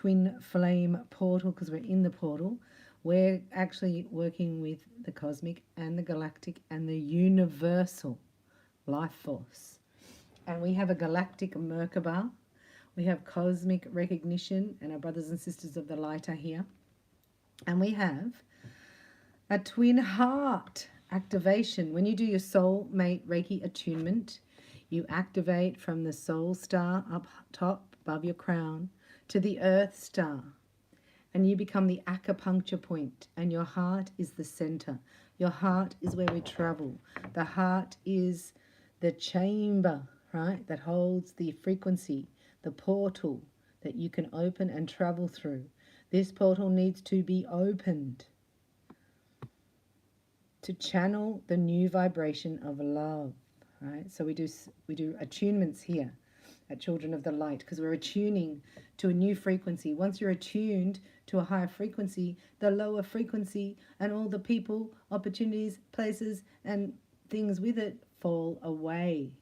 twin flame portal, because we're in the portal, we're actually working with the cosmic and the galactic and the universal life force. And we have a galactic Merkaba. We have cosmic recognition, and our brothers and sisters of the light are here. And we have a twin heart activation. When you do your soul mate Reiki attunement, you activate from the soul star up top above your crown to the earth star. And you become the acupuncture point, and your heart is the center. Your heart is where we travel. The heart is the chamber, right, that holds the frequency, the portal that you can open and travel through. This portal needs to be opened to channel the new vibration of love, right? So we do attunements here at Children of the Light, because we're attuning to a new frequency. Once you're attuned to a higher frequency, the lower frequency and all the people, opportunities, places, and things with it fall away.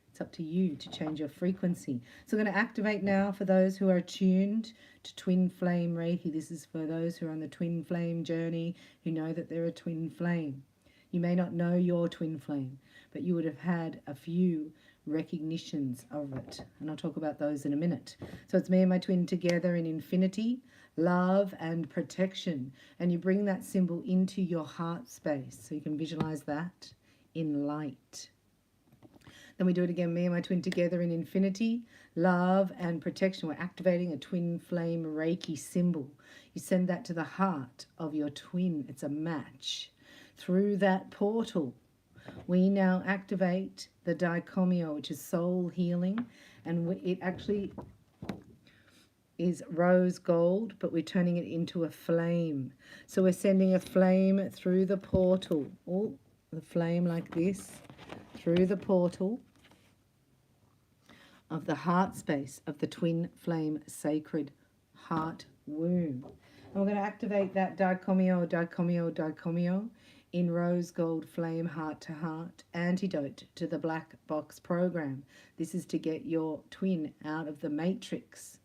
It's up to you to change your frequency. So we're going to activate now for those who are attuned to twin flame Reiki. This is for those who are on the twin flame journey, who know that they're a twin flame. You may not know your twin flame, but you would have had a few recognitions of it. And I'll talk about those in a minute. So it's me and my twin together in infinity, love and protection. And you bring that symbol into your heart space. So you can visualize that in light. Then we do it again, me and my twin together in infinity, love and protection. We're activating a twin flame Reiki symbol. You send that to the heart of your twin. It's a match. Through that portal, we now activate the Daikomyo, which is soul healing. And it actually is rose gold, but we're turning it into a flame. So we're sending a flame through the portal. Oh, the flame like this. Through the portal of the heart space of the twin flame sacred heart womb. And we're going to activate that Daikomyo, Daikomyo, Daikomyo in rose gold flame heart to heart, antidote to the black box program. This is to get your twin out of the matrix.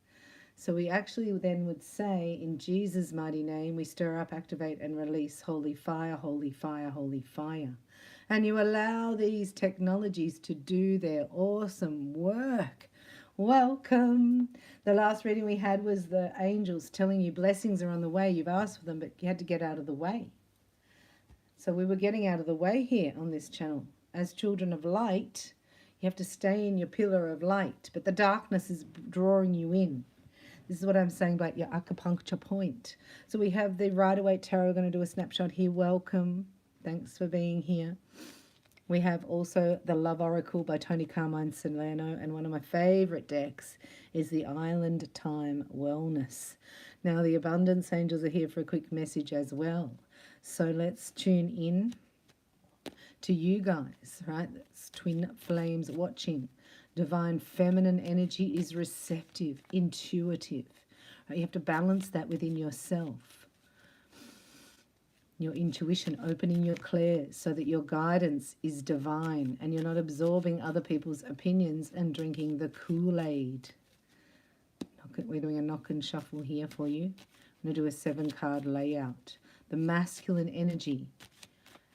So we actually then would say, in Jesus' mighty name, we stir up, activate, and release holy fire, holy fire, holy fire. And you allow these technologies to do their awesome work. Welcome. The last reading we had was the angels telling you blessings are on the way. You've asked for them, but you had to get out of the way. So we were getting out of the way here on this channel. As children of light, you have to stay in your pillar of light, but the darkness is drawing you in. This is what I'm saying about your acupuncture point. So we have the Rider-Waite Tarot. We're going to do a snapshot here. Welcome. Thanks for being here. We have also the Love Oracle by Tony Carmine Solano, and one of my favorite decks is the Island Time Wellness. Now the Abundance Angels are here for a quick message as well. So let's tune in to you guys, right? That's twin flames watching. Divine feminine energy is receptive, intuitive. Right? You have to balance that within yourself. Your intuition, opening your clairs so that your guidance is divine and you're not absorbing other people's opinions and drinking the Kool-Aid. We're doing a knock and shuffle here for you. I'm going to do a 7-card layout. The masculine energy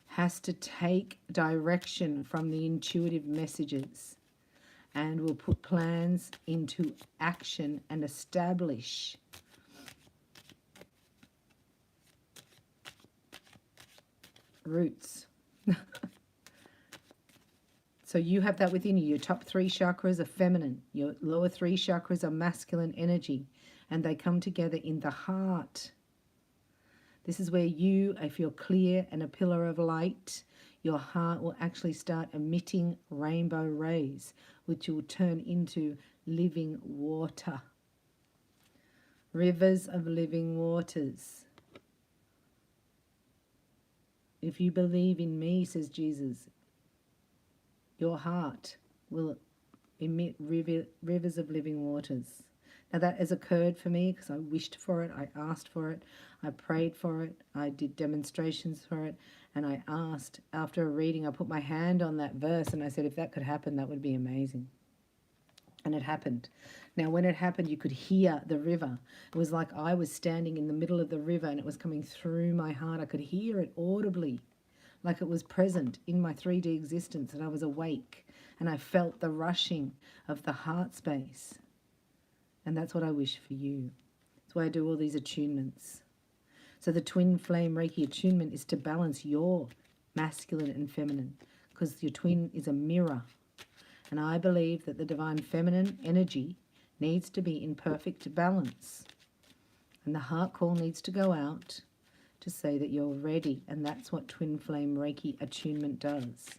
has to take direction from the intuitive messages and will put plans into action and establish roots. So you have that within you. Your top 3 chakras are feminine. Your lower 3 chakras are masculine energy. And they come together in the heart. This is where you, if you're clear and a pillar of light, your heart will actually start emitting rainbow rays, which will turn into living water. Rivers of living waters. If you believe in me, says Jesus, your heart will emit rivers of living waters. Now that has occurred for me because I wished for it, I asked for it, I prayed for it, I did demonstrations for it, and I asked, after a reading, I put my hand on that verse and I said, if that could happen, that would be amazing. And it happened. Now, when it happened, you could hear the river. It was like I was standing in the middle of the river and it was coming through my heart. I could hear it audibly, like it was present in my 3D existence, and I was awake and I felt the rushing of the heart space. And that's what I wish for you. That's why I do all these attunements. So the twin flame Reiki attunement is to balance your masculine and feminine, because your twin is a mirror. And I believe that the divine feminine energy needs to be in perfect balance. And the heart call needs to go out to say that you're ready. And that's what twin flame Reiki attunement does.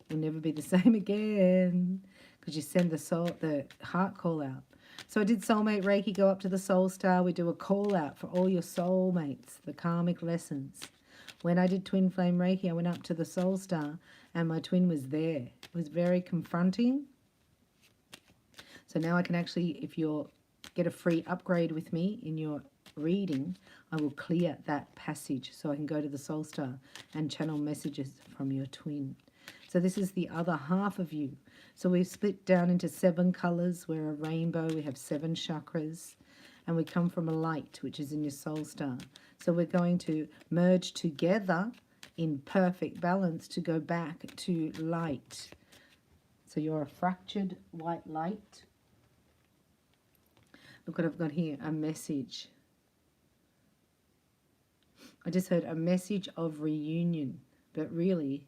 You'll never be the same again, because you send the heart call out. So I did soulmate Reiki, go up to the soul star. We do a call out for all your soulmates, the karmic lessons. When I did twin flame Reiki, I went up to the soul star and my twin was there. It was very confronting. So now I can actually, if you get a free upgrade with me in your reading, I will clear that passage so I can go to the soul star and channel messages from your twin. So this is the other half of you. So we've split down into 7 colors. We're a rainbow. We have 7 chakras. And we come from a light, which is in your soul star. So we're going to merge together in perfect balance to go back to light. So you're a fractured white light. Look what I've got here, a message. I just heard a message of reunion, but really,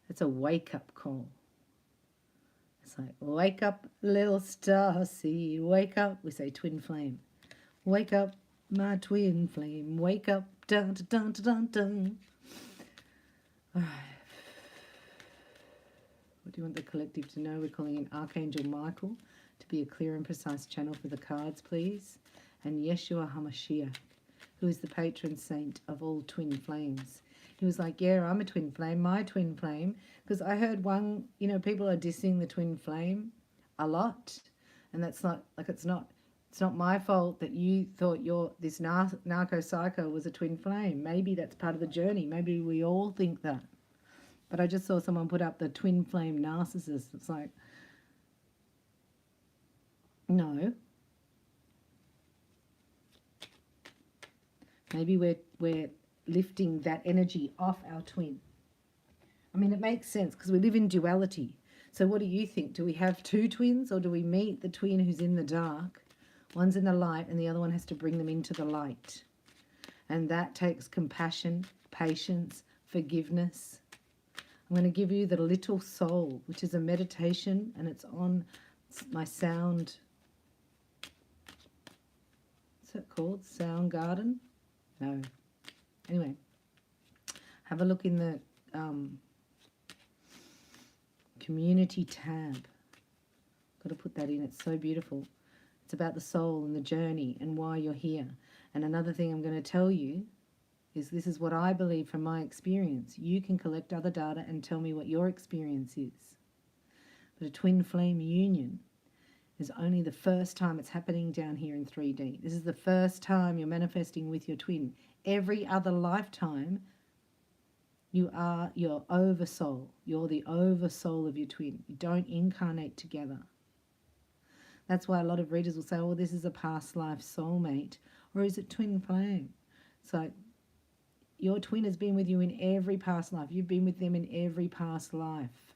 it's a wake-up call. It's like, wake up, little star seed, wake up. We say twin flame. Wake up, my twin flame, wake up, dun, dun, dun, dun, dun. All right. What do you want the collective to know? We're calling in Archangel Michael to be a clear and precise channel for the cards, please. And Yeshua HaMashiach, who is the patron saint of all twin flames. He was like, yeah, I'm a twin flame, my twin flame. Because I heard one, people are dissing the twin flame a lot. And that's not, like, it's not my fault that you thought this narco-psycho was a twin flame. Maybe that's part of the journey. Maybe we all think that. But I just saw someone put up the twin flame narcissist. It's like, no. Maybe we're lifting that energy off our twin. I mean, it makes sense because we live in duality. So what do you think? Do we have 2 twins, or do we meet the twin who's in the dark? One's in the light and the other one has to bring them into the light. And that takes compassion, patience, forgiveness. I'm going to give you the Little Soul, which is a meditation, and it's on my sound. What's it called? Sound Garden? No. Anyway, have a look in the community tab. Got to put that in. It's so beautiful. It's about the soul and the journey and why you're here. And another thing I'm going to tell you is this is what I believe from my experience. You can collect other data and tell me what your experience is. But a twin flame union is only the first time it's happening down here in 3D. This is the first time you're manifesting with your twin. Every other lifetime, you are your oversoul. You're the oversoul of your twin. You don't incarnate together. That's why a lot of readers will say, oh, this is a past life soulmate, or is it twin flame? So your twin has been with you in every past life. You've been with them in every past life.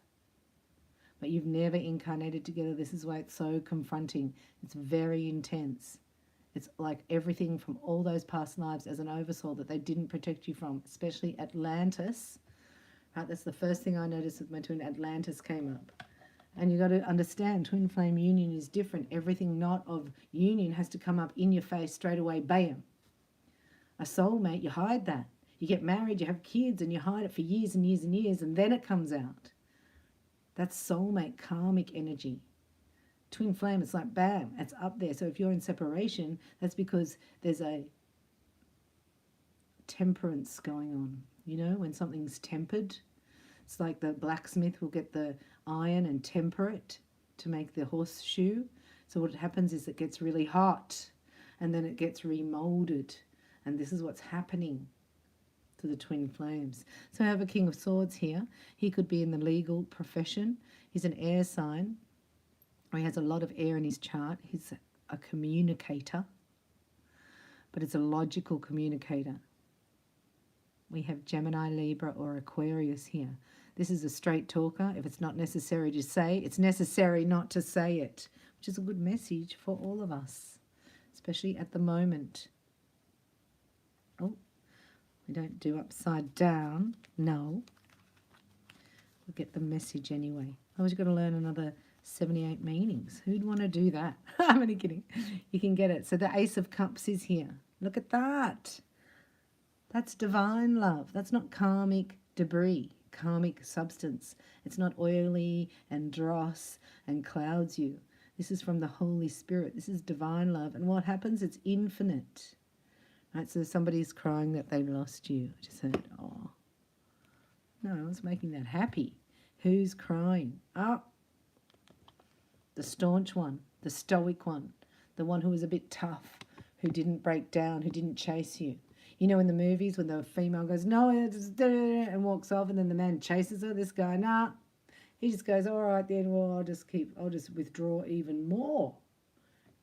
But you've never incarnated together. This is why it's so confronting. It's very intense. It's like everything from all those past lives as an oversoul that they didn't protect you from, especially Atlantis. Right, that's the first thing I noticed with my twin. Atlantis came up. And you got to understand, twin flame union is different. Everything not of union has to come up in your face straight away, bam. A soulmate, you hide that. You get married, you have kids, and you hide it for years and years and years, and then it comes out. That's soulmate karmic energy. Twin flame, it's like bam, it's up there. So if you're in separation, that's because there's a temperance going on. You know, when something's tempered, it's like the blacksmith will get the iron and temper it to make the horseshoe. So what happens is it gets really hot and then it gets remolded. And this is what's happening to the twin flames. So I have a King of Swords here. He could be in the legal profession. He's an air sign. or he has a lot of air in his chart. He's a communicator, but it's a logical communicator. We have Gemini, Libra, or Aquarius here. This is a straight talker. If it's not necessary to say, it's necessary not to say it, which is a good message for all of us, especially at the moment. Oh, we don't do upside down. No. We'll get the message anyway. I was going to learn another 78 meanings. Who'd want to do that? I'm only kidding. You can get it. So the Ace of Cups is here. Look at that. That's divine love. That's not karmic debris, karmic substance. It's not oily and dross and clouds you. This is from the Holy Spirit. This is divine love. And what happens? It's infinite. Right? So somebody's crying that they lost you. I just heard, oh. No, I was making that happy. Who's crying? Oh, the staunch one, the stoic one, the one who was a bit tough, who didn't break down, who didn't chase you. You know, in the movies when the female goes, no, and walks off, and then the man chases her, this guy, nah. He just goes, all right then, well, I'll just withdraw even more.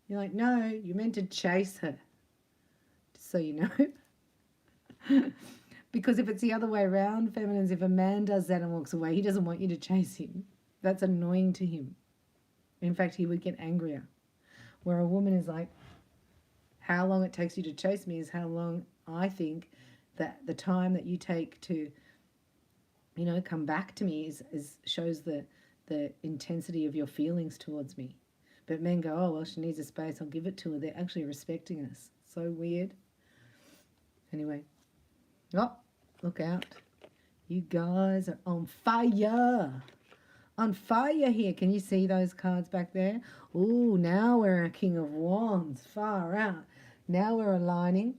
You're like, no, you're meant to chase her. Just so you know. Because if it's the other way around, feminines, if a man does that and walks away, he doesn't want you to chase him. That's annoying to him. In fact, he would get angrier. Where a woman is like, how long it takes you to chase me is how long I think that the time that you take to, you know, come back to me is shows the intensity of your feelings towards me. But men go, oh, well, she needs a space, I'll give it to her. They're actually respecting us. So weird. Anyway. Oh, look out. You guys are on fire. On fire here. Can you see those cards back there? Ooh, now we're a King of Wands. Far out. Now we're aligning.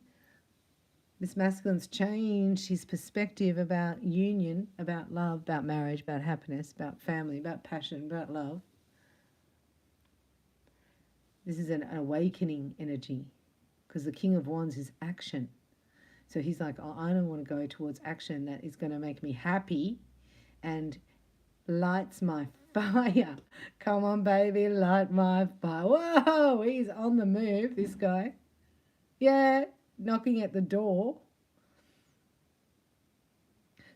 This masculine's changed his perspective about union, about love, about marriage, about happiness, about family, about passion, about love. This is an awakening energy because the King of Wands is action. So he's like, oh, I don't want to go towards action that is going to make me happy and lights my fire. Come on, baby, light my fire. Whoa, he's on the move, this guy. Yeah, knocking at the door.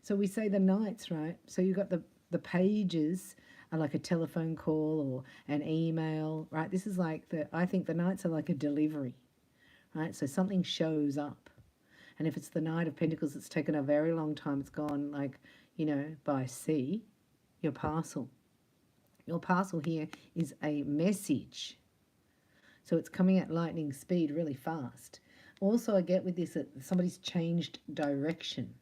So we say the knights, right? So you've got the pages are like a telephone call or an email, right? This is like I think the knights are like a delivery, right? So something shows up. And if it's the Knight of Pentacles, it's taken a very long time. It's gone like, you know, by sea. Your parcel. Your parcel here is a message. So it's coming at lightning speed really fast. Also, I get with this that somebody's changed direction.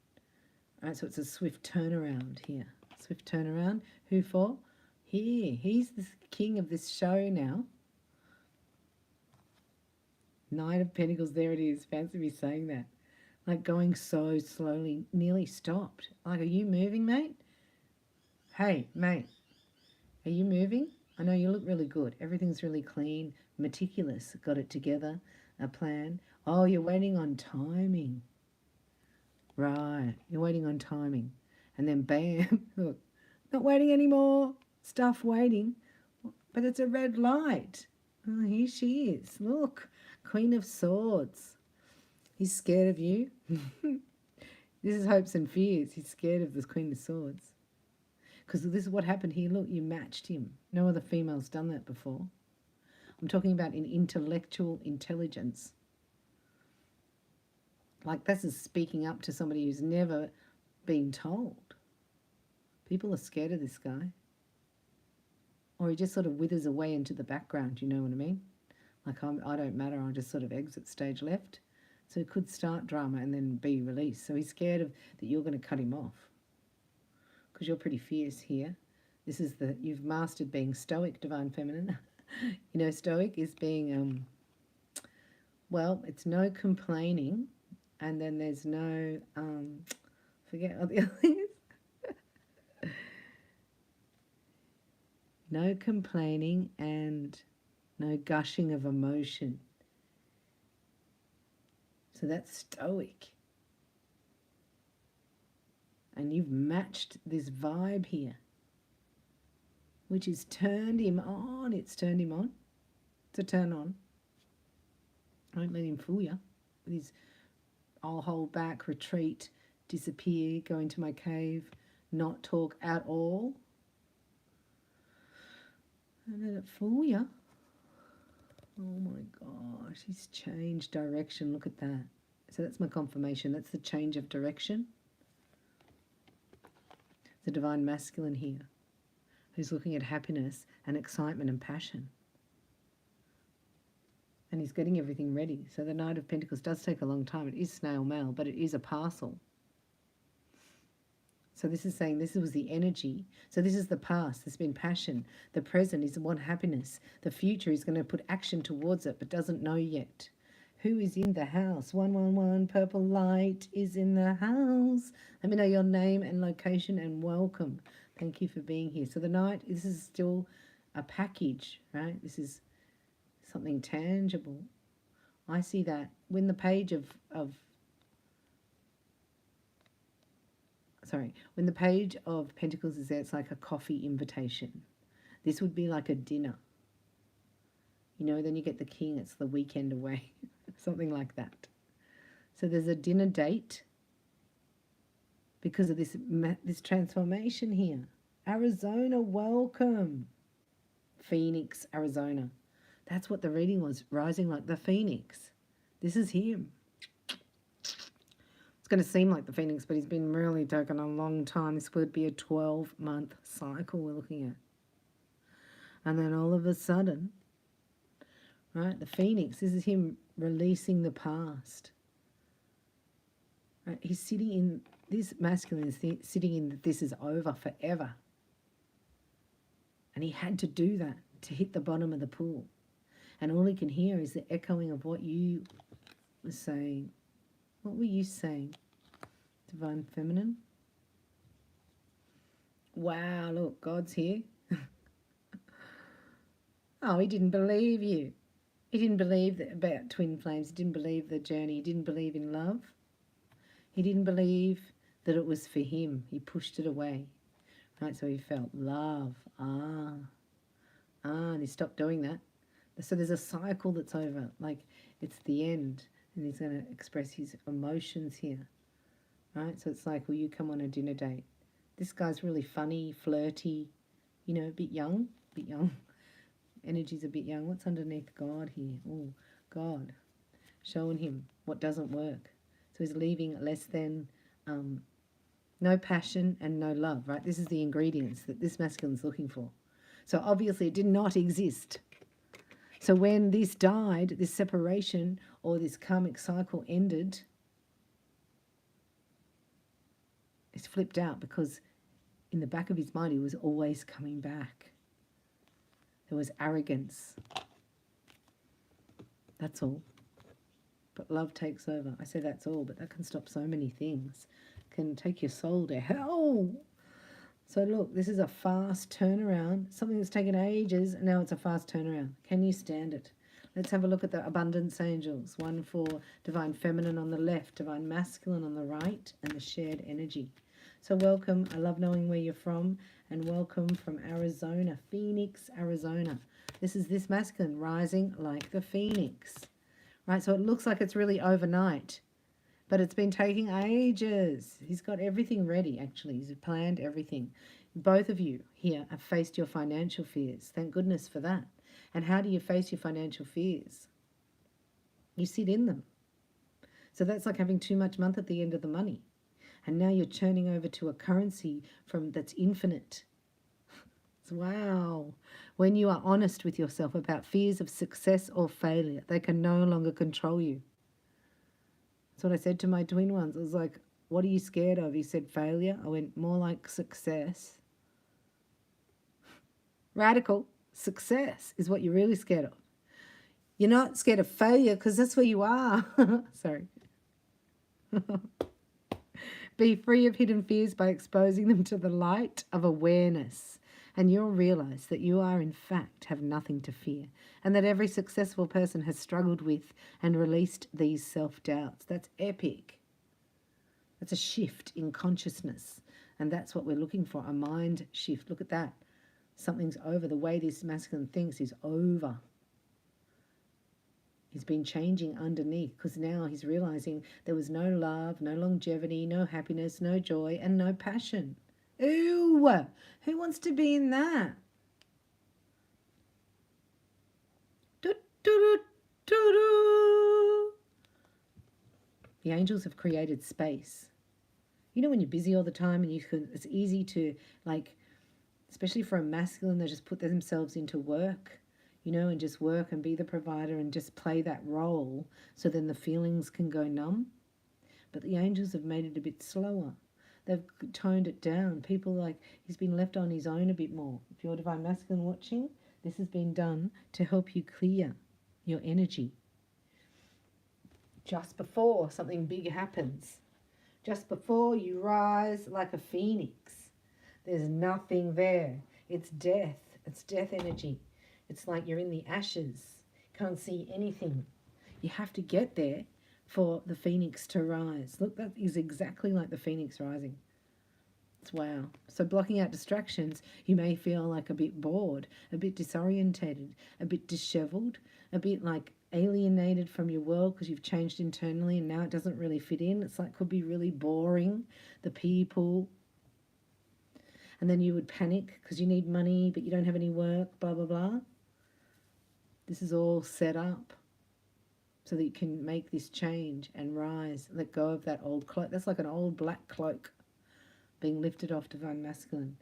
All right, so it's a swift turnaround here. Swift turnaround. Who for? Here. He's the king of this show now. Knight of Pentacles, there it is. Fancy me saying that. Like going so slowly, nearly stopped. Like, are you moving, mate? Hey, mate, are you moving? I know you look really good. Everything's really clean, meticulous. Got it together, a plan. Oh, you're waiting on timing. Right, you're waiting on timing. And then bam, look, not waiting anymore. Stuff waiting. But it's a red light. Oh, here she is. Look, Queen of Swords. He's scared of you. This is hopes and fears. He's scared of this Queen of Swords. Because this is what happened here. Look, you matched him. No other female's done that before. I'm talking about in intellectual intelligence. Like, this is speaking up to somebody who's never been told. People are scared of this guy. Or he just sort of withers away into the background, you know what I mean? Like, I don't matter, I'll just sort of exit stage left. So it could start drama and then be released. So he's scared of that you're going to cut him off. Because you're pretty fierce here. This is you've mastered being stoic, Divine Feminine. You know, stoic is being, well, it's no complaining. And then there's no, forget what the other is. No complaining and no gushing of emotion. So that's stoic. And you've matched this vibe here. which has turned him on. It's turned him on. It's a turn on. Don't let him fool you with his I'll hold back, retreat, disappear, go into my cave, not talk at all. Don't let it fool you. Oh my gosh, he's changed direction. Look at that. So that's my confirmation. That's the change of direction. The divine masculine here, who's looking at happiness and excitement and passion. And he's getting everything ready. So the Knight of Pentacles does take a long time. It is snail mail, but it is a parcel. So this is saying this was the energy. So this is the past. There's been passion. The present is one happiness. The future is going to put action towards it, but doesn't know yet. Who is in the house? 111 purple light is in the house. Let me know your name and location and welcome. Thank you for being here. So the Knight, this is still a package, right? This is something tangible. I see that when the page when the page of Pentacles is there, it's like a coffee invitation. This would be like a dinner. You know, then you get the King, it's the weekend away. Something like that. So there's a dinner date because of this transformation here. Arizona, welcome. Phoenix, Arizona. That's what the reading was, rising like the Phoenix. This is him. It's going to seem like the Phoenix, but he's been really taking a long time. This would be a 12-month cycle we're looking at. And then all of a sudden, right, the Phoenix, this is him releasing the past. Right, he's sitting in, this masculine is sitting in that this is over forever. And he had to do that to hit the bottom of the pool. And all he can hear is the echoing of what you were saying. What were you saying? Divine Feminine? Wow, look, God's here. Oh, he didn't believe you. He didn't believe about twin flames. He didn't believe the journey. He didn't believe in love. He didn't believe that it was for him. He pushed it away. Right, so he felt love. And he stopped doing that. So there's a cycle that's over. Like, it's the end. And he's going to express his emotions here. Right, so it's like, will you come on a dinner date? This guy's really funny, flirty, you know, a bit young. Energy's a bit young. What's underneath God here? Oh, God. Showing him what doesn't work. So he's leaving less than no passion and no love, right? This is the ingredients that this masculine's looking for. So obviously it did not exist. So when this died, this separation or this karmic cycle ended, it's flipped out because in the back of his mind he was always coming back. There was arrogance. That's all. But love takes over. I say that's all, but that can stop so many things. Can take your soul to hell. So look, this is a fast turnaround. Something that's taken ages, and now it's a fast turnaround. Can you stand it? Let's have a look at the abundance angels. One for divine feminine on the left, divine masculine on the right, and the shared energy. So welcome. I love knowing where you're from. And welcome from Arizona, Phoenix, Arizona. This is this masculine rising like the Phoenix. Right, so it looks like it's really overnight. But it's been taking ages. He's got everything ready, actually. He's planned everything. Both of you here have faced your financial fears. Thank goodness for that. And how do you face your financial fears? You sit in them. So that's like having too much month at the end of the money. And now you're churning over to a currency that's infinite. Wow. When you are honest with yourself about fears of success or failure, they can no longer control you. That's what I said to my twin ones. I was like, what are you scared of? He said failure. I went, more like success. Radical. Success is what you're really scared of. You're not scared of failure because that's where you are. Sorry. Be free of hidden fears by exposing them to the light of awareness. And you'll realize that you are, in fact, have nothing to fear. And that every successful person has struggled with and released these self-doubts. That's epic. That's a shift in consciousness. And that's what we're looking for, a mind shift. Look at that. Something's over. The way this masculine thinks is over. He's been changing underneath because now he's realizing there was no love, no longevity, no happiness, no joy, and no passion. Ew! Who wants to be in that? The angels have created space. You know when you're busy all the time and it's easy to, like, especially for a masculine, they just put themselves into work, you know, and just work and be the provider and just play that role so then the feelings can go numb. But the angels have made it a bit slower. They've toned it down. People like, he's been left on his own a bit more. If you're divine masculine watching, this has been done to help you clear your energy. Just before something big happens, just before you rise like a phoenix, there's nothing there. It's death. It's death energy. It's like you're in the ashes. Can't see anything. You have to get there for the phoenix to rise. Look, that is exactly like the phoenix rising. It's wow. So blocking out distractions, you may feel like a bit bored, a bit disorientated, a bit disheveled, a bit like alienated from your world because you've changed internally and now it doesn't really fit in. It's like could be really boring, the people. And then you would panic because you need money but you don't have any work, blah, blah, blah. This is all set up so that you can make this change and rise, let go of that old cloak. That's like an old black cloak being lifted off divine masculine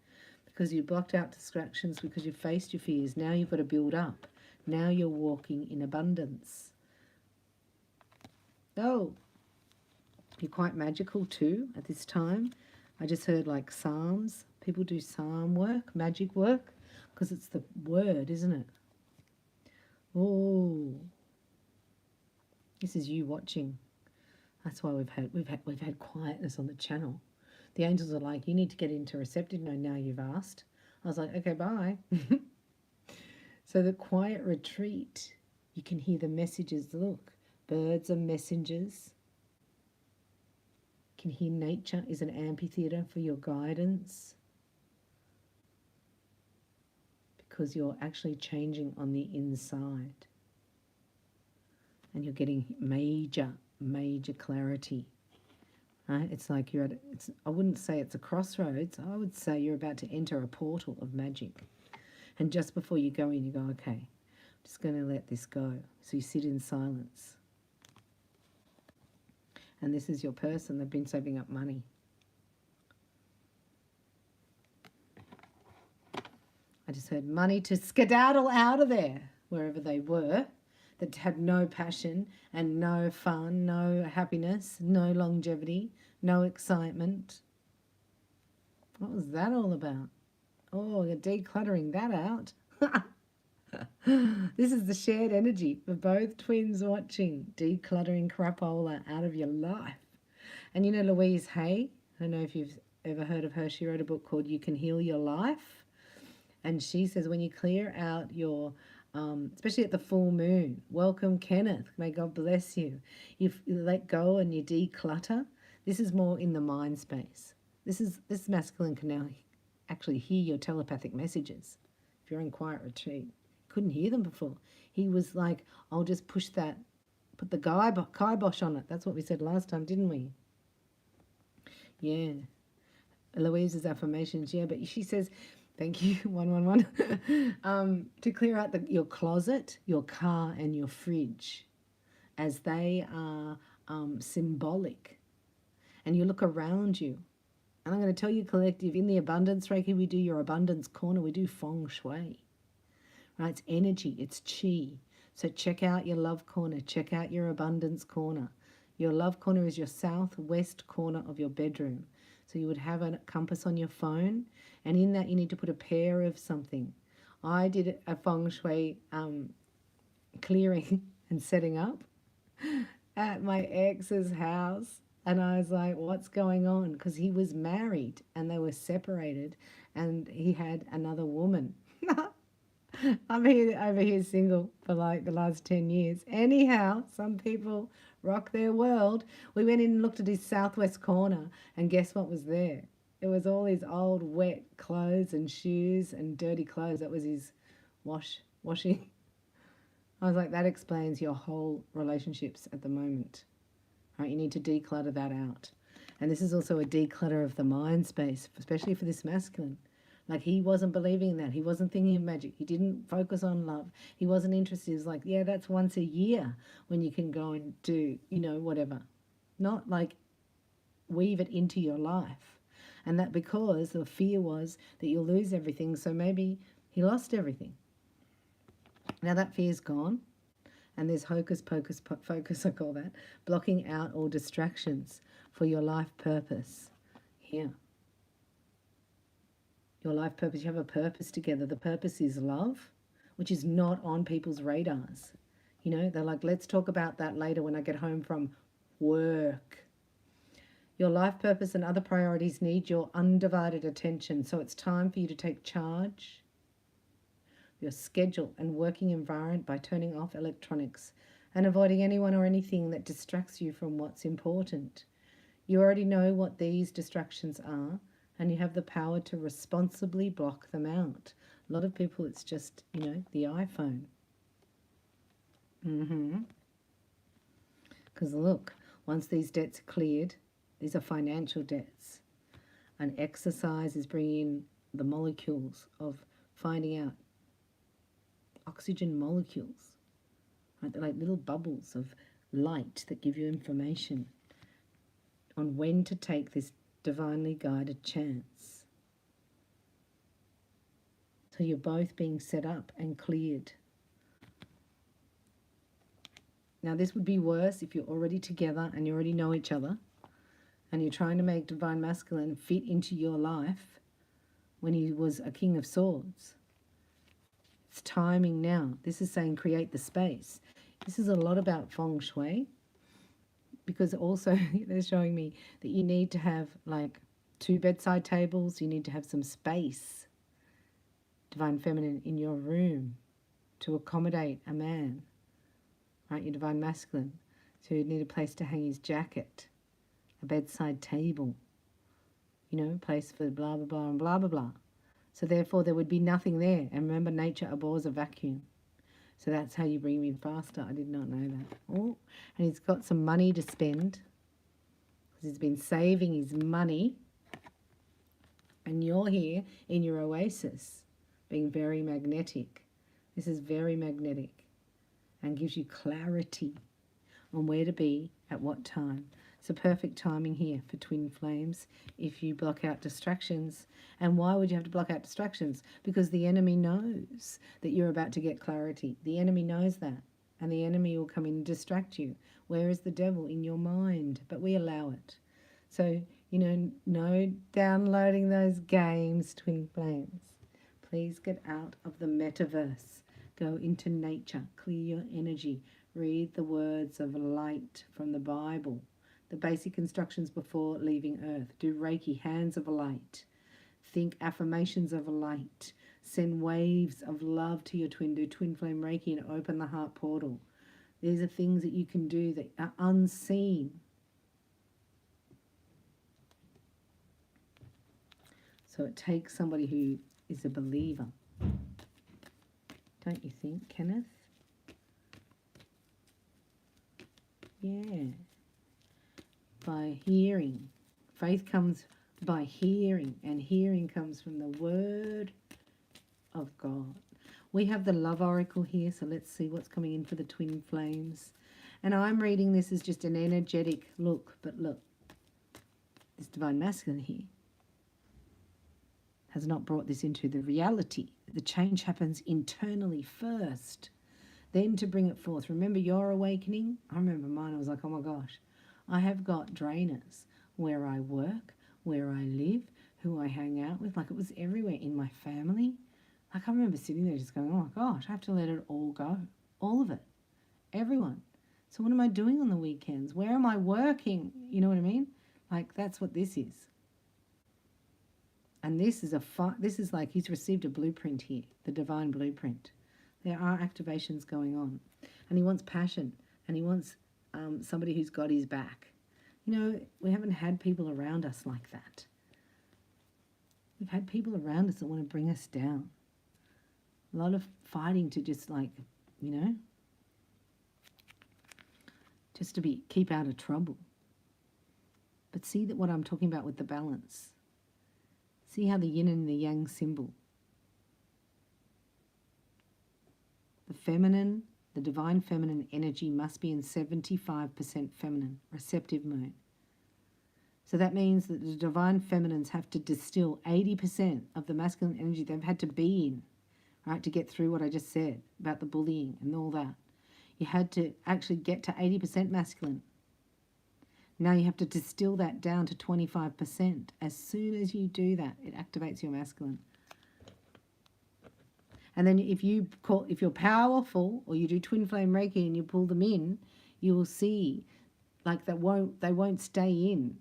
because you blocked out distractions, because you faced your fears. Now you've got to build up. Now you're walking in abundance. Oh, you're quite magical too at this time. I just heard like psalms. People do psalm work, magic work, because it's the word, isn't it? Oh, this is you watching. That's why we've had quietness on the channel. The angels are like, you need to get into receptive mode now you've asked. I was like, okay, bye. So the quiet retreat, you can hear the messages. Look, birds are messengers. You can hear nature is an amphitheater for your guidance. Because you're actually changing on the inside. And you're getting major clarity. Right? It's like you're at, I wouldn't say it's a crossroads. I would say you're about to enter a portal of magic. And just before you go in, you go, okay, I'm just going to let this go. So you sit in silence. And this is your person. They've been saving up money. I just heard money to skedaddle out of there, wherever they were, that had no passion and no fun, no happiness, no longevity, no excitement. What was that all about? Oh, you're decluttering that out. This is the shared energy for both twins watching. Decluttering crapola out of your life. And you know Louise Hay? I don't know if you've ever heard of her. She wrote a book called You Can Heal Your Life. And she says when you clear out your, especially at the full moon, welcome Kenneth, may God bless you. You let go and you declutter. This is more in the mind space. This masculine can now actually hear your telepathic messages. If you're in quiet retreat, couldn't hear them before. He was like, I'll just push that, put the kibosh on it. That's what we said last time, didn't we? Yeah. Louise's affirmations, yeah, but she says, thank you, 111, to clear out your closet, your car, and your fridge, as they are symbolic. And you look around you. And I'm going to tell you, collective, in the abundance Reiki, we do your abundance corner. We do feng shui. Right? It's energy. It's chi. So check out your love corner. Check out your abundance corner. Your love corner is your southwest corner of your bedroom. So you would have a compass on your phone. And in that, you need to put a pair of something. I did a feng shui clearing and setting up at my ex's house. And I was like, what's going on? Because he was married and they were separated and he had another woman. I'm over here single for like the last 10 years. Anyhow, some people rock their world. We went in and looked at his southwest corner and guess what was there? It was all his old wet clothes and shoes and dirty clothes. That was his washing. I was like, that explains your whole relationships at the moment. Right? You need to declutter that out. And this is also a declutter of the mind space, especially for this masculine. Like, he wasn't believing in that. He wasn't thinking of magic. He didn't focus on love. He wasn't interested. He was like, yeah, that's once a year when you can go and do, whatever. Not like weave it into your life. And that because the fear was that you'll lose everything. So maybe he lost everything. Now that fear's gone. And there's hocus pocus focus, I call that, blocking out all distractions for your life purpose here. Your life purpose, you have a purpose together. The purpose is love, which is not on people's radars. They're like, let's talk about that later when I get home from work. Your life purpose and other priorities need your undivided attention. So it's time for you to take charge your schedule and working environment by turning off electronics and avoiding anyone or anything that distracts you from what's important. You already know what these distractions are, and you have the power to responsibly block them out. A lot of people, it's just, the iPhone. Because look, once these debts are cleared, these are financial debts. And exercise is bringing in the molecules of finding out oxygen molecules, right? They're like little bubbles of light that give you information on when to take this divinely guided chance. So you're both being set up and cleared. Now this would be worse if you're already together and you already know each other and you're trying to make divine masculine fit into your life when he was a king of swords. It's timing now. This is saying create the space. This is a lot about feng shui, because also they're showing me that you need to have like 2 bedside tables. You need to have some space, divine feminine, in your room to accommodate a man, right? Your divine masculine. So you need a place to hang his jacket, a bedside table, a place for blah, blah, blah, and blah, blah, blah. So therefore there would be nothing there. And remember, nature abhors a vacuum. So that's how you bring him in faster. I did not know that. Oh, and he's got some money to spend. He's been saving his money. And you're here in your oasis, being very magnetic. This is very magnetic and gives you clarity on where to be at what time. It's a perfect timing here for twin flames if you block out distractions. And why would you have to block out distractions? Because the enemy knows that you're about to get clarity. The enemy knows that. And the enemy will come in and distract you. Where is the devil? In your mind. But we allow it. So, no downloading those games, twin flames. Please get out of the metaverse. Go into nature. Clear your energy. Read the words of light from the Bible. The basic instructions before leaving Earth. Do Reiki, hands of light. Think affirmations of light. Send waves of love to your twin. Do twin flame Reiki and open the heart portal. These are things that you can do that are unseen. So it takes somebody who is a believer. Don't you think, Kenneth? Yeah. By hearing. Faith comes by hearing, and hearing comes from the word of God. We have the love oracle here, so let's see what's coming in for the twin flames. And I'm reading this as just an energetic look, but look, this divine masculine here has not brought this into the reality. The change happens internally first, then to bring it forth. Remember your awakening? I remember mine. I was like, oh my gosh, I have got drainers where I work, where I live, who I hang out with. Like, it was everywhere in my family. Like, I remember sitting there just going, oh my gosh, I have to let it all go. All of it. Everyone. So what am I doing on the weekends? Where am I working? You know what I mean? Like, that's what this is. And this is like he's received a blueprint here, the divine blueprint. There are activations going on. And he wants passion. And he wants somebody who's got his back. You know, we haven't had people around us like that. We've had people around us that want to bring us down. A lot of fighting to just like, you know, just to keep out of trouble. But see that what I'm talking about with the balance. See how the yin and the yang symbol. The feminine, the divine feminine energy must be in 75% feminine, receptive mode. So that means that the divine feminines have to distill 80% of the masculine energy they've had to be in, right, to get through what I just said about the bullying and all that. You had to actually get to 80% masculine. Now you have to distill that down to 25%. As soon as you do that, it activates your masculine. And then if you're powerful, or you do twin flame Reiki and you pull them in, you will see like they won't stay in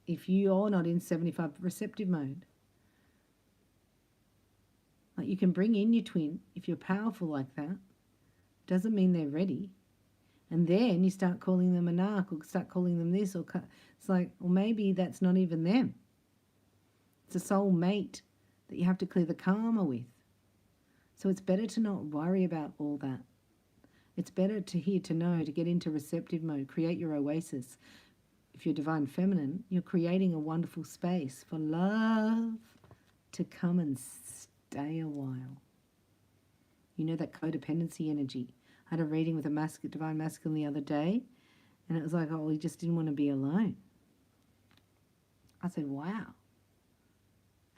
if you're not in 75 receptive mode. Like you can bring in your twin if you're powerful like that. Doesn't mean they're ready. And then you start calling them a narc, or start calling them this, or it's like, well, maybe that's not even them. It's a soul mate that you have to clear the karma with. So it's better to not worry about all that. It's better to get into receptive mode, create your oasis. If you're divine feminine, you're creating a wonderful space for love to come and stay a while. You know, that codependency energy. I had a reading with a divine masculine the other day, and it was like, oh, he just didn't want to be alone. I said, wow.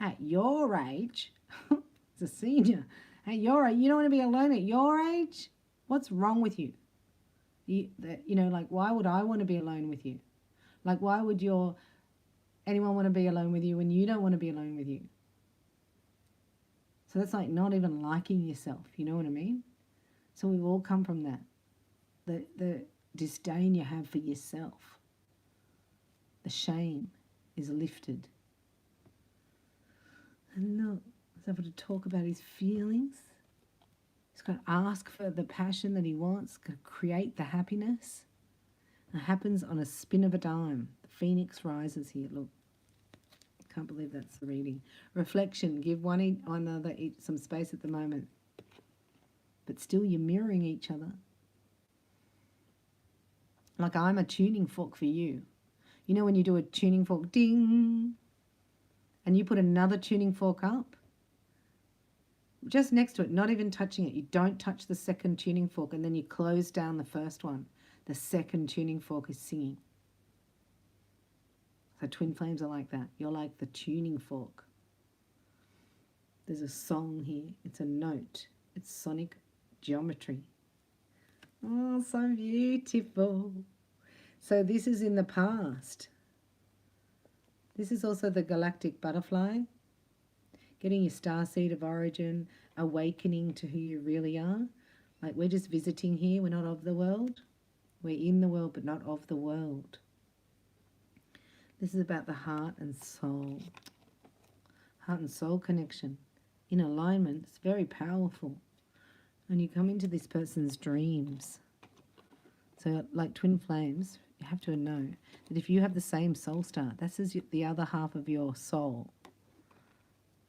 At your age, it's a senior, at your age, you don't want to be alone at your age? What's wrong with you? You know, like, why would I want to be alone with you? Like, why would anyone want to be alone with you when you don't want to be alone with you? So that's like not even liking yourself, you know what I mean? So we've all come from that. The disdain you have for yourself. The shame is lifted. And look, he's able to talk about his feelings. He's got to ask for the passion that he wants, got to create the happiness. It happens on a spin of a dime. The phoenix rises here, look. Can't believe that's the reading. Reflection, give one another some space at the moment. But still you're mirroring each other. Like I'm a tuning fork for you. You know when you do a tuning fork, ding, and you put another tuning fork up, just next to it, not even touching it. You don't touch the second tuning fork, and then you close down the first one. The second tuning fork is singing. So twin flames are like that. You're like the tuning fork. There's a song here. It's a note. It's sonic geometry. Oh, so beautiful. So this is in the past. This is also the galactic butterfly. Getting your star seed of origin, awakening to who you really are. Like we're just visiting here. We're not of the world. We're in the world, but not of the world. This is about the heart and soul. Heart and soul connection. In alignment, it's very powerful. And you come into this person's dreams. So like twin flames, you have to know that if you have the same soul star, this is the other half of your soul.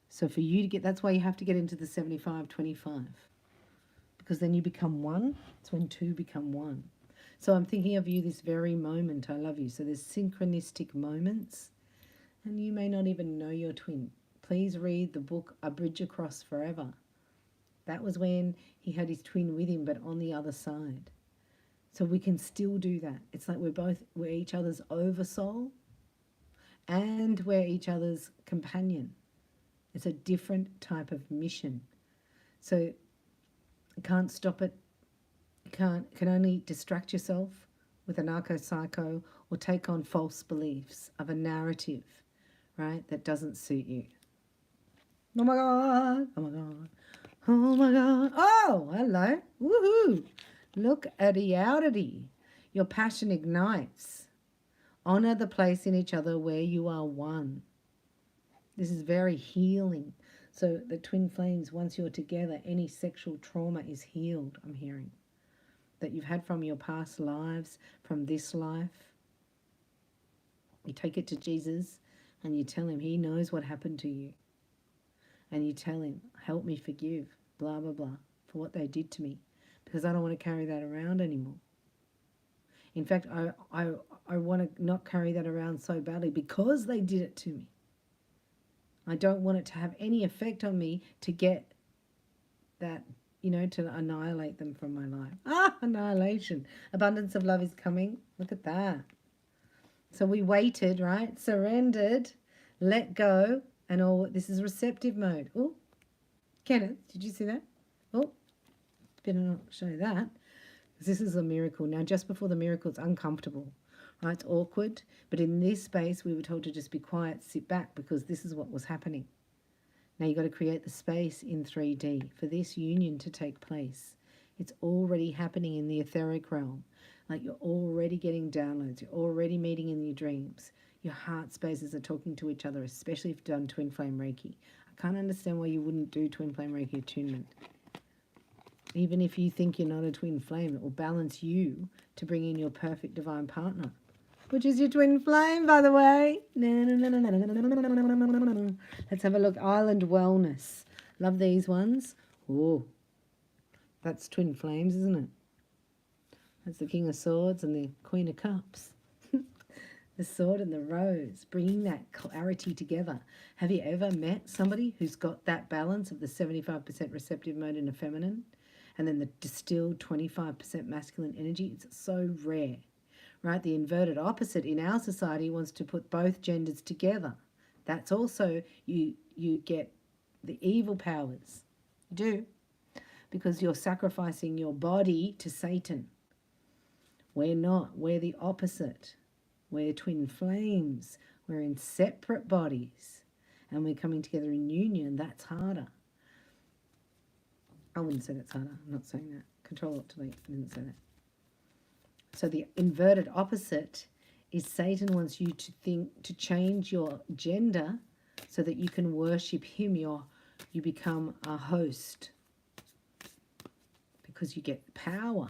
So for you to get, that's why you have to get into the 75-25. Because then you become one. It's when two become one. So I'm thinking of you this very moment. I love you. So there's synchronistic moments. And you may not even know your twin. Please read the book A Bridge Across Forever. That was when he had his twin with him, but on the other side. So we can still do that. It's like we're each other's oversoul and we're each other's companion. It's a different type of mission. So you can't stop it. You can only distract yourself with a narco-psycho or take on false beliefs of a narrative, right, that doesn't suit you. Oh my God, oh my God, oh my God. Oh, hello, woohoo. Look at reality. Your passion ignites. Honor the place in each other where you are one. This is very healing. So the twin flames, once you're together, any sexual trauma is healed, I'm hearing. That you've had from your past lives, from this life. You take it to Jesus, And you tell him he knows what happened to you. And you tell him, help me forgive, blah, blah, blah, for what they did to me. Because I don't want to carry that around anymore. In fact, I want to not carry that around so badly because they did it to me. I don't want it to have any effect on me to get that, you know, to annihilate them from my life. Annihilation. Abundance of love is coming. Look at that. So we waited, right? Surrendered, let go, and all. This is receptive mode. Oh, Kenneth, did you see that? Oh, better not show that. This is a miracle. Now, just before the miracle, it's uncomfortable. Right? It's awkward. But in this space, we were told to just be quiet, sit back, because this is what was happening. Now, you've got to create the space in 3D for this union to take place. It's already happening in the etheric realm. Like, you're already getting downloads. You're already meeting in your dreams. Your heart spaces are talking to each other, especially if you've done twin flame Reiki. I can't understand why you wouldn't do twin flame Reiki attunement. Even if you think you're not a twin flame, it will balance you to bring in your perfect divine partner, which is your twin flame, by the way. Let's have a look. Island Wellness. Love these ones. Oh, that's twin flames, isn't it? That's the King of Swords and the Queen of Cups. The sword and the rose, bringing that clarity together. Have you ever met somebody who's got that balance of the 75% receptive mode in a feminine and then the distilled 25% masculine energy? It's so rare, right? The inverted opposite in our society wants to put both genders together. That's also, you get the evil powers. You do, because you're sacrificing your body to Satan. We're not. We're the opposite. We're twin flames. We're in separate bodies. And we're coming together in union. That's harder. I wouldn't say that's harder. I'm not saying that. Control Alt Delete. I didn't say that. So the inverted opposite is Satan wants you to think, to change your gender so that you can worship him. You become a host. Because you get power.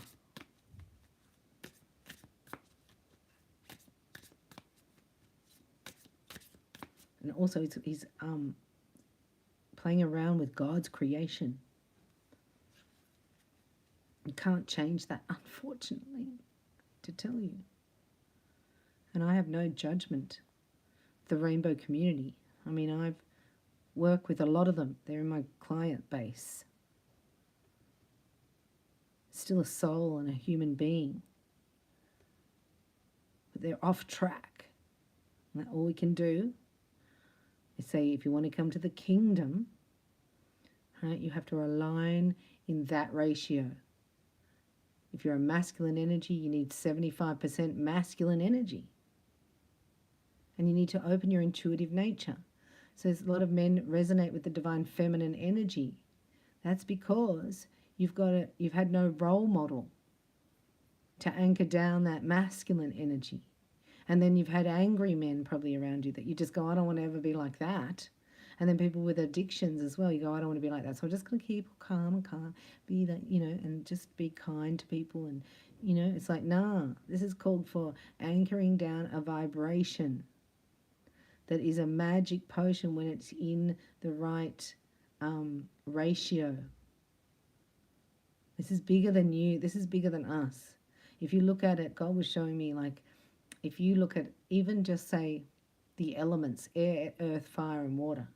And also he's playing around with God's creation. You can't change that, unfortunately, to tell you. And I have no judgment. The rainbow community. I mean, I've worked with a lot of them. They're in my client base. Still a soul and a human being. But they're off track. And all we can do is say, if you want to come to the kingdom, right, you have to align in that ratio. If you're a masculine energy, you need 75% masculine energy. And you need to open your intuitive nature. So there's a lot of men resonate with the divine feminine energy. That's because you've had no role model to anchor down that masculine energy. And then you've had angry men probably around you that you just go, I don't want to ever be like that. And then people with addictions as well, you go, I don't want to be like that. So I'm just going to keep calm, be that, and just be kind to people. And, it's like, nah, this is called for anchoring down a vibration that is a magic potion when it's in the right ratio. This is bigger than you. This is bigger than us. If you look at it, God was showing me, like, if you look at even just say the elements, air, earth, fire, and water,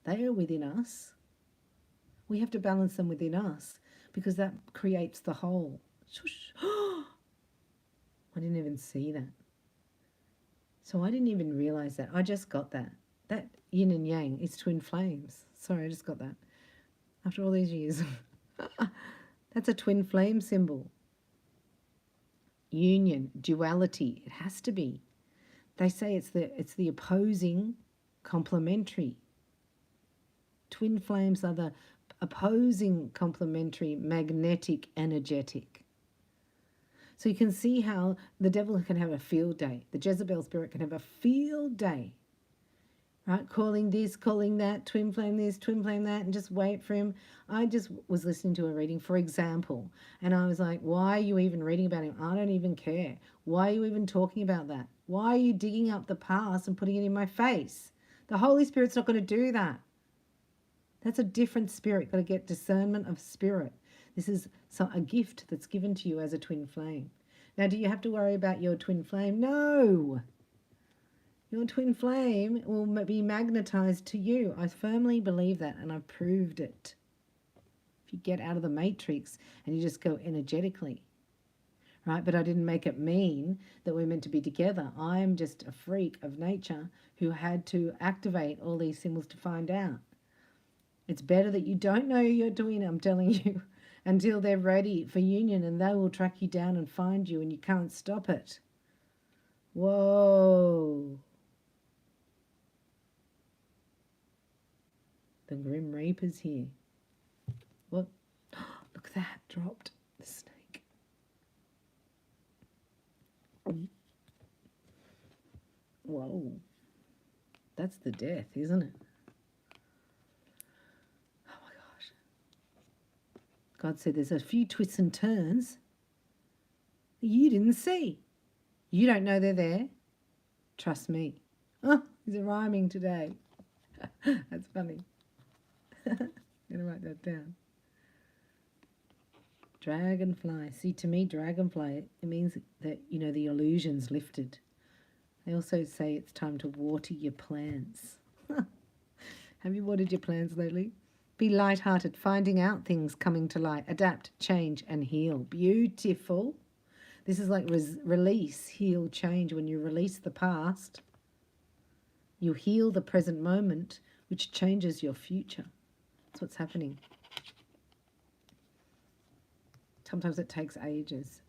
they are within us. We have to balance them within us because that creates the whole. I didn't even see that. So I didn't even realize that. I just got that. That yin and yang is twin flames. Sorry, I just got that. After all these years. That's a twin flame symbol. Union, duality, it has to be. They say it's the opposing complementary. Twin flames are the opposing complementary, magnetic, energetic. So you can see how the devil can have a field day. The Jezebel spirit can have a field day, right? Calling this, calling that, twin flame this, twin flame that, and just wait for him. I just was listening to a reading, for example, and I was like, why are you even reading about him? I don't even care. Why are you even talking about that? Why are you digging up the past and putting it in my face? The Holy Spirit's not going to do that. That's a different spirit. Got to get discernment of spirit. This is a gift that's given to you as a twin flame. Now, do you have to worry about your twin flame? No. Your twin flame will be magnetized to you. I firmly believe that, and I've proved it. If you get out of the matrix and you just go energetically, right? But I didn't make it mean that we're meant to be together. I am just a freak of nature who had to activate all these symbols to find out. It's better that you don't know you're doing it, I'm telling you, until they're ready for union, and they will track you down and find you, and you can't stop it. Whoa. The Grim Reaper's here. What? Look at that, dropped the snake. Whoa. That's the death, isn't it? Oh my gosh. God said there's a few twists and turns that you didn't see. You don't know they're there. Trust me. Oh, is it rhyming today? That's funny. I'm going to write that down. Dragonfly. See, to me, dragonfly, it means that, you know, the illusion's lifted. They also say it's time to water your plants. Have you watered your plants lately? Be light-hearted, finding out things coming to light. Adapt, change, and heal. Beautiful. This is like release, heal, change. When you release the past, you heal the present moment, which changes your future. That's what's happening. Sometimes it takes ages.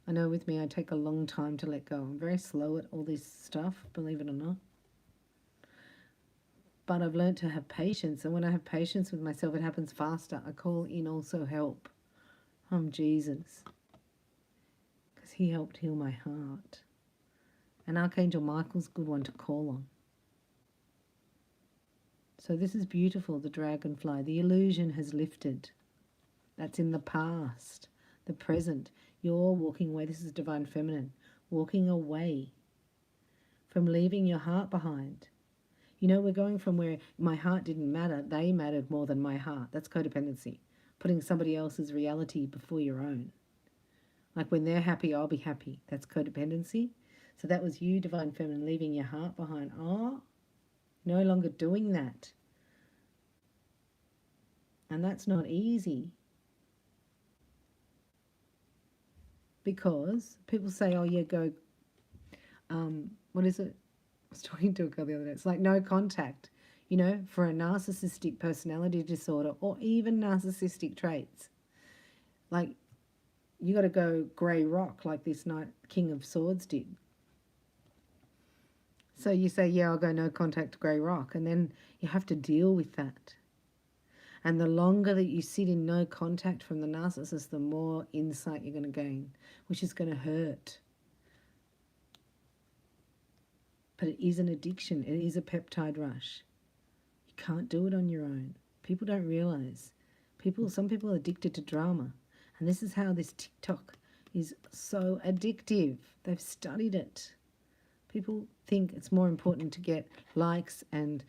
I know with me, I take a long time to let go. I'm very slow at all this stuff, believe it or not. But I've learned to have patience, and when I have patience with myself, it happens faster. I call in also help from Jesus, because he helped heal my heart. And Archangel Michael's a good one to call on. So this is beautiful, the dragonfly. The illusion has lifted. That's in the past. The present. You're walking away. This is divine feminine. Walking away from leaving your heart behind. You know, we're going from where my heart didn't matter. They mattered more than my heart. That's codependency. Putting somebody else's reality before your own. Like when they're happy, I'll be happy. That's codependency. So that was you, divine feminine, leaving your heart behind. Oh, no longer doing that. And that's not easy. Because people say, oh yeah, go, what is it? I was talking to a girl the other day. It's like no contact, you know, for a narcissistic personality disorder or even narcissistic traits. Like you got to go grey rock like this night King of Swords did. So you say, yeah, I'll go no contact grey rock. And then you have to deal with that. And the longer that you sit in no contact from the narcissist, the more insight you're going to gain, which is going to hurt. But it is an addiction. It is a peptide rush. You can't do it on your own. People don't realize. Some people are addicted to drama. And this is how this TikTok is so addictive. They've studied it. People think it's more important to get likes and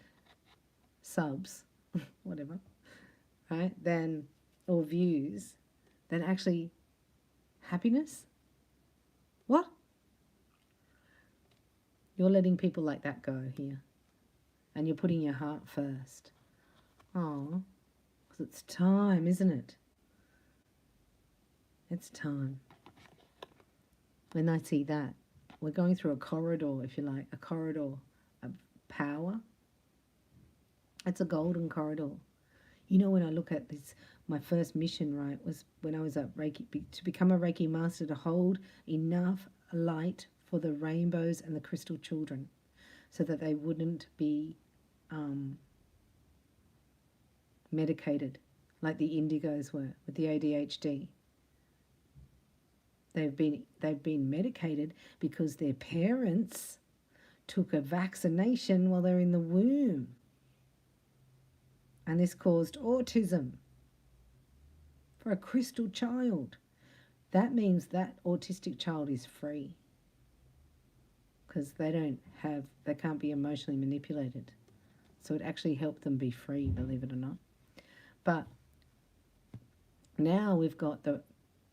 subs, whatever, right, or views, than actually happiness. What? You're letting people like that go here. And you're putting your heart first. Oh, because it's time, isn't it? It's time. When I see that, we're going through a corridor, if you like, a corridor of power. It's a golden corridor. You know, when I look at this, my first mission, right, was when I was at Reiki, to become a Reiki master, to hold enough light for the rainbows and the crystal children so that they wouldn't be medicated like the indigos were with the ADHD. They've been medicated because their parents took a vaccination while they're in the womb. And this caused autism for a crystal child. That means that autistic child is free because they can't be emotionally manipulated. So it actually helped them be free, believe it or not. But now we've got the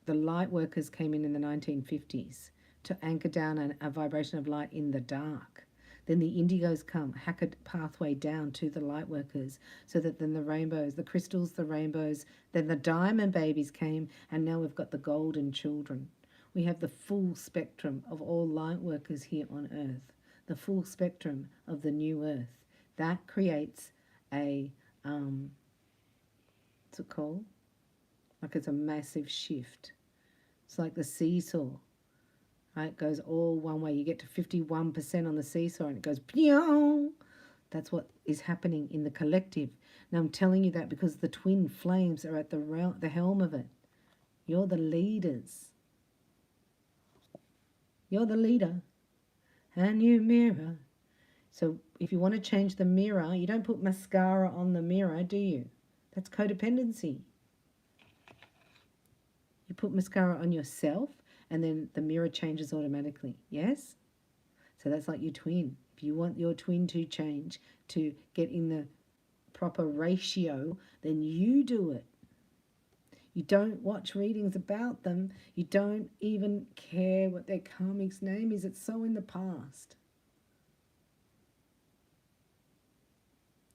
light workers came in the 1950s to anchor down a vibration of light in the dark. Then the indigos come, hack a pathway down to the light workers so that then the rainbows, the crystals, the rainbows, then the diamond babies came, and now we've got the golden children. We have the full spectrum of all light workers here on Earth, the full spectrum of the new Earth. That creates a, what's it called? Like it's a massive shift. It's like the seesaw. Right? It goes all one way. You get to 51% on the seesaw and it goes, pew! That's what is happening in the collective. Now I'm telling you that because the twin flames are at the helm of it. You're the leaders. You're the leader. And you mirror. So if you want to change the mirror, you don't put mascara on the mirror, do you? That's codependency. You put mascara on yourself and then the mirror changes automatically. Yes? So that's like your twin. If you want your twin to change, to get in the proper ratio, then you do it. You don't watch readings about them. You don't even care what their karmic's name is. It's so in the past.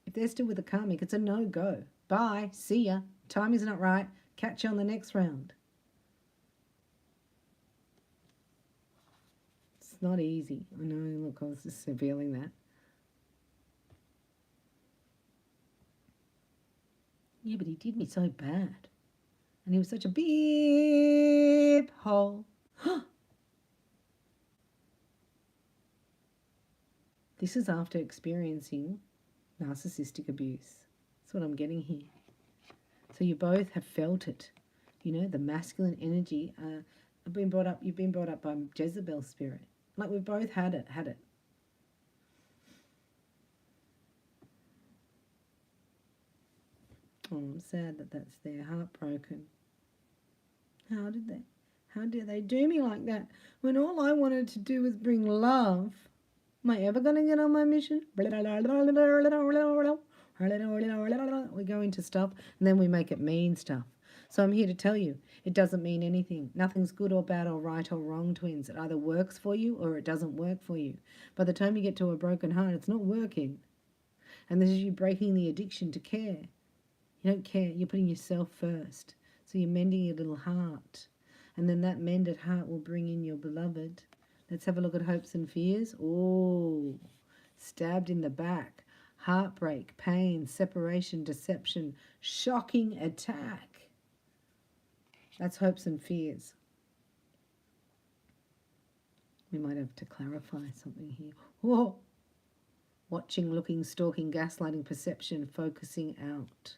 If they're still with the karmic, it's a no-go. Bye. See ya. Time is not right. Catch you on the next round. It's not easy. I know, look, I was just revealing that. Yeah, but he did me so bad. And he was such a beep hole. This is after experiencing narcissistic abuse. That's what I'm getting here. So you both have felt it. You know, the masculine energy. You've been brought up by Jezebel's spirit. Like we've both had it. Oh, I'm sad that that's there. Heartbroken. How did they do me like that? When all I wanted to do was bring love. Am I ever going to get on my mission? We go into stuff and then we make it mean stuff. So I'm here to tell you, it doesn't mean anything. Nothing's good or bad or right or wrong, twins. It either works for you or it doesn't work for you. By the time you get to a broken heart, it's not working. And this is you breaking the addiction to care. You don't care. You're putting yourself first. So you're mending your little heart. And then that mended heart will bring in your beloved. Let's have a look at hopes and fears. Oh, stabbed in the back. Heartbreak, pain, separation, deception, shocking attack. That's hopes and fears. We might have to clarify something here. Whoa. Watching, looking, stalking, gaslighting, perception, focusing out.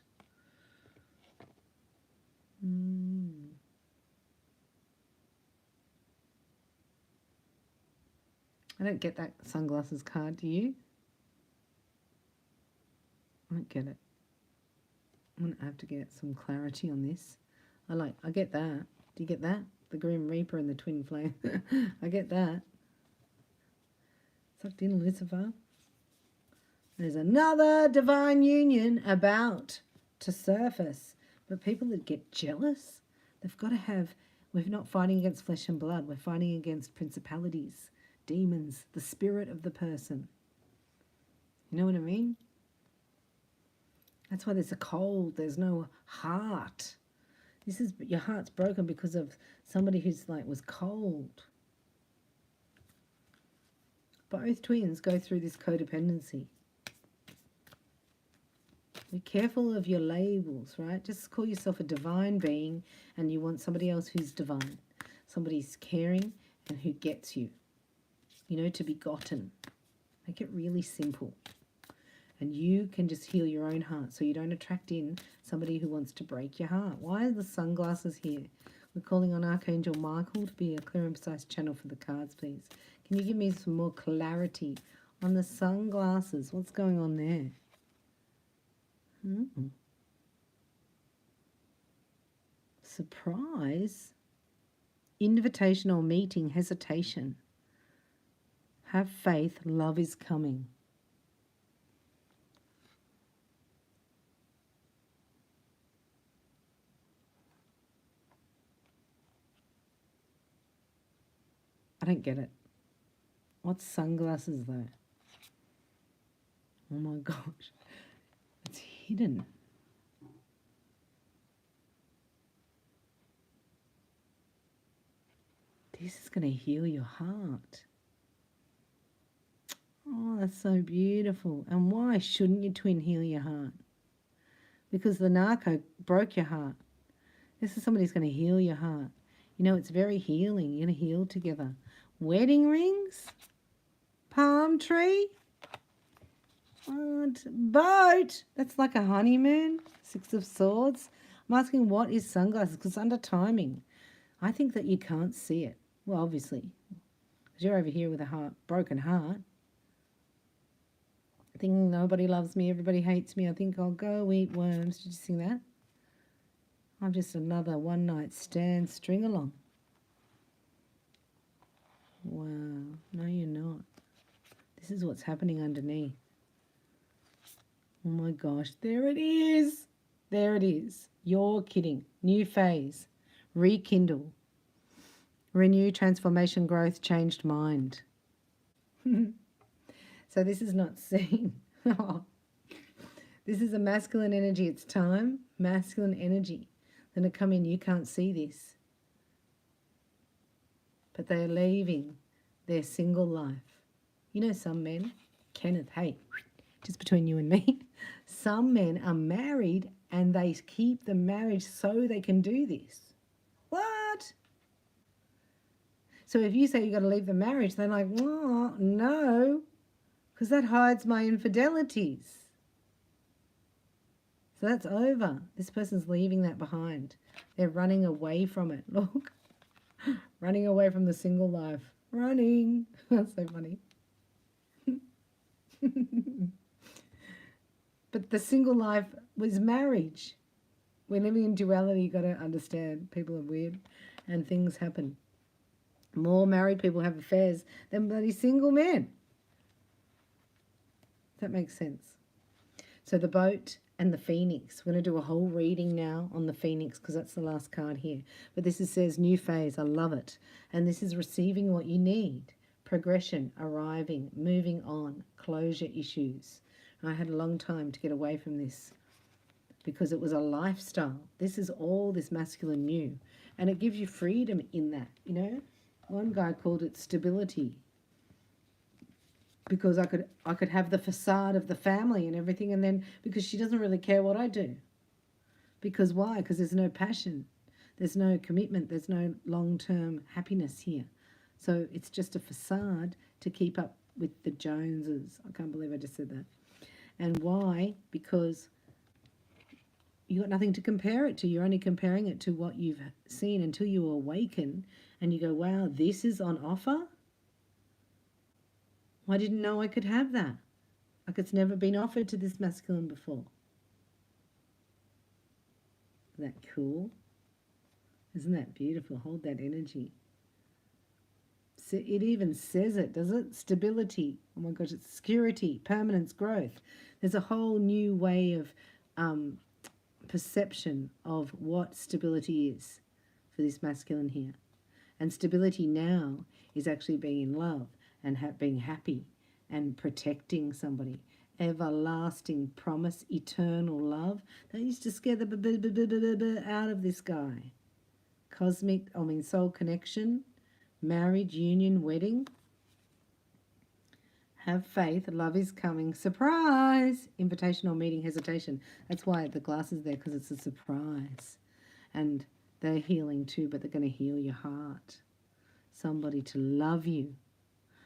I don't get that sunglasses card, do you? I don't get it. I'm going to have to get some clarity on this. I get that. Do you get that? The Grim Reaper and the Twin Flame. I get that. Sucked in Lucifer. There's another divine union about to surface. But people that get jealous, they've got to have, we're not fighting against flesh and blood. We're fighting against principalities, demons, the spirit of the person. You know what I mean? That's why there's a cold. There's no heart. Your heart's broken because of somebody who's was cold. Both twins go through this codependency. Be careful of your labels, right? Just call yourself a divine being and you want somebody else who's divine. Somebody's caring and who gets you. You know, to be gotten. Make it really simple. And you can just heal your own heart so you don't attract in somebody who wants to break your heart. Why are the sunglasses here? We're calling on Archangel Michael to be a clear and precise channel for the cards, please. Can you give me some more clarity on the sunglasses. What's going on there? Surprise. Invitation or meeting, hesitation. Have faith, love is coming. I don't get it. What's sunglasses though? Oh my gosh. It's hidden. This is going to heal your heart. Oh, that's so beautiful. And why shouldn't your twin heal your heart? Because the narco broke your heart. This is somebody who's going to heal your heart. You know, it's very healing. You're going to heal together. Wedding rings? Palm tree? What? Boat? That's like a honeymoon. 6 of Swords. I'm asking what is sunglasses? Because under timing, I think that you can't see it. Well, obviously, because you're over here with a broken heart. Thinking nobody loves me, everybody hates me. I think I'll go eat worms. Did you sing that? I'm just another one-night stand string along. Wow. No, you're not. This is what's happening underneath. Oh my gosh. There it is. There it is. You're kidding. New phase. Rekindle. Renew, transformation, growth, changed mind. So this is not seen. This is a masculine energy. It's time. Masculine energy. Then to come in, you can't see this. But they're leaving their single life. You know some men, Kenneth, hey, just between you and me, some men are married and they keep the marriage so they can do this. What? So if you say you got to leave the marriage, they're like, oh, no, because that hides my infidelities. So that's over. This person's leaving that behind. They're running away from it. Look, running away from the single life. Running. That's so funny. But the single life was marriage. We're living in duality. You've got to understand. People are weird and things happen. More married people have affairs than bloody single men. That makes sense. So the boat and the phoenix. We're going to do a whole reading now on the phoenix because that's the last card here. But this says new phase. I love it. And this is receiving what you need. Progression, arriving, moving on, closure issues. I had a long time to get away from this because it was a lifestyle. This is all this masculine new. And it gives you freedom in that, you know. One guy called it stability because I could have the facade of the family and everything, and then because she doesn't really care what I do. Because why? Because there's no passion. There's no commitment. There's no long-term happiness here. So it's just a facade to keep up with the Joneses. I can't believe I just said that. And why? Because you got nothing to compare it to. You're only comparing it to what you've seen until you awaken and you go, wow, this is on offer? I didn't know I could have that. Like it's never been offered to this masculine before. Isn't that cool? Isn't that beautiful? Hold that energy. So it even says it, does it? Stability. Oh my gosh, it's security, permanence, growth. There's a whole new way of perception of what stability is for this masculine here. And stability now is actually being in love and being happy and protecting somebody. Everlasting promise, eternal love. That used to scare the out of this guy. Cosmic, soul connection, marriage, union, wedding. Have faith, love is coming, surprise, invitation or meeting, hesitation. That's why the glass is there, because it's a surprise. And they're healing too, but they're going to heal your heart. Somebody to love you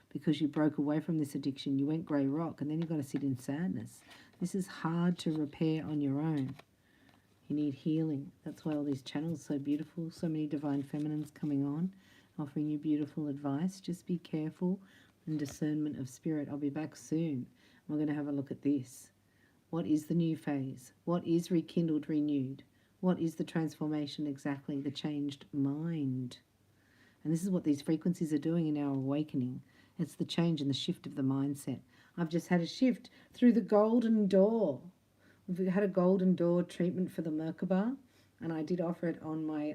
because you broke away from this addiction. You went grey rock and then you've got to sit in sadness. This is hard to repair on your own. You need healing. That's why all these channels are so beautiful. So many divine feminines coming on, offering you beautiful advice. Just be careful and discernment of spirit. I'll be back soon. We're going to have a look at this. What is the new phase? What is rekindled, renewed? What is the transformation exactly? The changed mind. And this is what these frequencies are doing in our awakening. It's the change and the shift of the mindset. I've just had a shift through the golden door. We've had a golden door treatment for the Merkaba, and I did offer it on my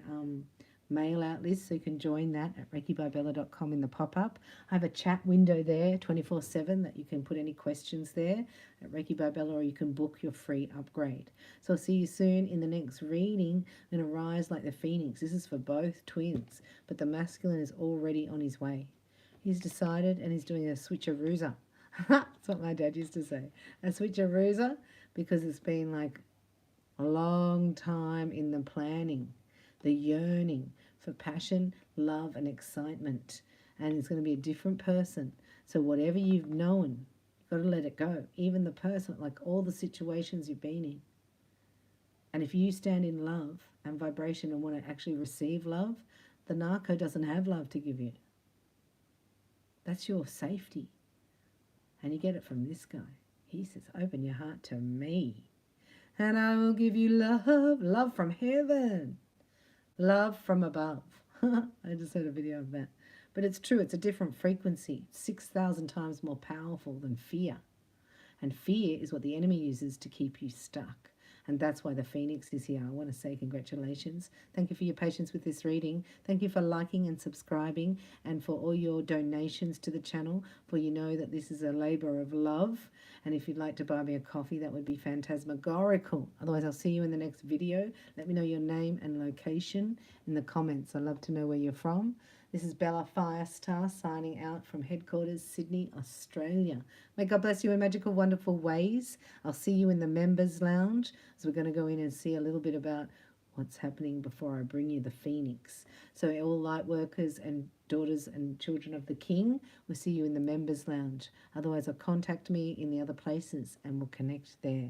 mail out list, so you can join that at reikibybella.com in the pop-up. I have a chat window there 24/7 that you can put any questions there at Reiki by Bella, or you can book your free upgrade. So I'll see you soon in the next reading. I'm going to rise like the phoenix. This is for both twins, but the masculine is already on his way. He's decided, and he's doing a switcherooza. That's what my dad used to say, a switcherooza, because it's been like a long time in the planning, the yearning for passion, love, and excitement. And it's going to be a different person. So whatever you've known, you've got to let it go. Even the person, like all the situations you've been in. And if you stand in love and vibration and want to actually receive love, the narco doesn't have love to give you. That's your safety. And you get it from this guy. He says, open your heart to me, and I will give you love, love from heaven, love from above. I just heard a video of that. But it's true, it's a different frequency, 6,000 times more powerful than fear. And fear is what the enemy uses to keep you stuck. And that's why the Phoenix is here. I want to say congratulations. Thank you for your patience with this reading. Thank you for liking and subscribing, and for all your donations to the channel, for you know that this is a labor of love. And if you'd like to buy me a coffee, that would be phantasmagorical. Otherwise, I'll see you in the next video. Let me know your name and location in the comments. I'd love to know where you're from. This is Bella Firestar signing out from headquarters, Sydney, Australia. May God bless you in magical, wonderful ways. I'll see you in the members lounge, as we're going to go in and see a little bit about what's happening before I bring you the Phoenix. So all light workers and daughters and children of the King, we'll see you in the members lounge. Otherwise, contact me in the other places and we'll connect there.